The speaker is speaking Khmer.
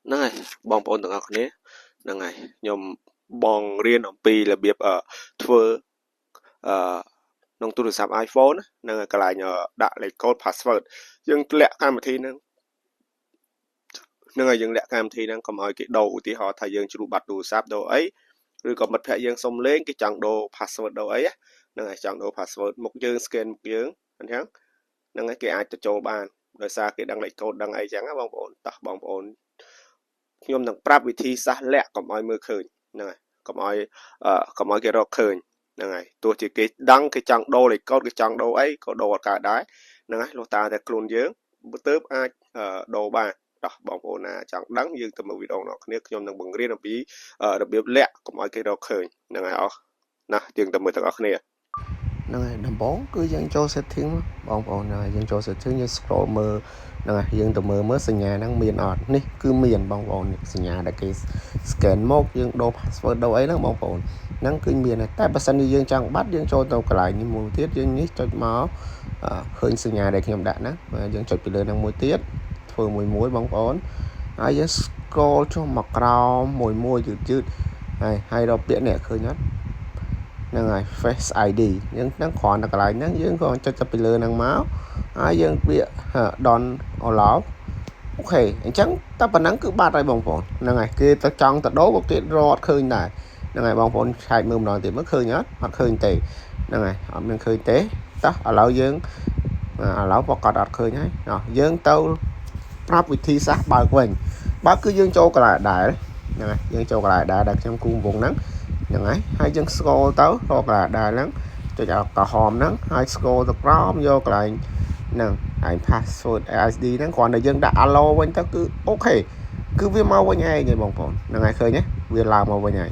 ហ្នឹងហើយបងប្អូនទាំងអស់គ្នាហ្នឹងហើយខ្ញុំបងរៀនអំពីរបៀបធ្វើក្នុងទូរស័ព្ទ iPhone ហ្នឹងហើយកន្លែងដាក់លេខកូដ password យើងលាក់កម្មវិធីហ្នឹងហើយយើងលាក់កម្មវិធីហ្នឹងកុំឲ្យគេដូរឧទាហរណ៍ថាយើងជ្រុះបាត់ទូរស័ព្ទដូរអីឬក៏មិត្តភ័ក្តិយើងសុំលេងគេចង់ដូរ password ដូរអីហ្នឹងហើយចង់ដូរ password មុខយើង scan មុខយើងអញ្ចឹងហ្នឹងហើយគេអាចទៅចូលបានដោយសារគេដឹងលេខកូដដឹងអីចឹងណាបងប្អូនតោះបងប្អូនខ្ញុំនឹងប្រាប់វិធីសាស្ត្រលាក់កុំឲ្យមើលឃើញហ្នឹងហើយកុំឲ្យគេរកឃើញហ្នឹងហើយទោះជាគេដឹងគេចង់ដូរលេខកូដគេចង់ដូរអីក៏ដូរអត់កើតដែរហ្នឹងហើយលុះតាតែខ្លួនយើងទើបអាចដូរបានតោះបងប្អូនណាចង់ដឹងយើងទៅមើលវីដេអូរបស់គ្នាខ្ញុំនឹងបង្រៀនអំពីរបៀបលាក់កុំឲ្យគេរកឃើញហ្នឹងហើយអស់ណាយើងទៅមើលទាំងអស់គ្នាហ្នឹងហើយដំបូងគឺយើងចូល setting បងប្អូនហើយយើងចូល setting យើង scroll មើលហ្នឹងហើយយើងទៅមើលសញ្ញាហ្នឹងមានអត់នេះគឺមានបងប្អូនសញ្ញាដែលគេ scan មកយើងដូរ password ដូរអីហ្នឹងបងប្អូនហ្នឹងគឺមានតែបើសិនជាយើងចង់បាត់យើងចូលទៅកន្លែងនេះមួយទៀតយើងនេះចុចមកឃើញសញ្ញាដែលខ្ញុំដាក់ណាយើងចុចពីលើហ្នឹងមួយទៀតធ្វើមួយបងប្អូនហើយយើង scroll ចុះមកក្រោមមួយយឺតហើយរកពាក្យនេះឃើញអត់ហ្នឹងហើយ Face ID យើងហ្នឹងគ្រាន់តែកន្លែងហ្នឹងយើងក៏ចុចទៅពីលើហ្នឹងមកហើយយើងពាក្យ Don't allow អូខេអញ្ចឹងតែប៉ុណ្ណឹងគឺបាត់ហើយបងប្អូនហ្នឹងហើយគេទៅចង់ទៅដូរក៏គេរត់ឃើញដែរហ្នឹងហើយបងប្អូនឆែកមើលម្ដងទៀតមើលឃើញអត់ឃើញទេហ្នឹងហើយអត់មានឃើញទេតោះឥឡូវយើងប្រកាសអត់ឃើញហើយយើងទៅប្រាប់វិធីសាស្ត្របើកវិញបើកគឺយើងចូលកន្លែងដែរហ្នឹងហើយយើងចូលកន្លែងដែរដែលខ្ញុំគូវងហ្នឹងហើយយើង scroll ទៅរកកន្លែងដែរហ្នឹងចុចក្រហមហ្នឹងហើយ scroll ទៅក្រោមយកកន្លែងហ្នឹងហើយ password ASD ហ្នឹងគ្រាន់តែយើងដាក់ allow វិញទៅគឺអូខេគឺវាមកវិញឯងបងប្អូនហ្នឹងហើយឃើញទេវាឡើងមកវិញហើយ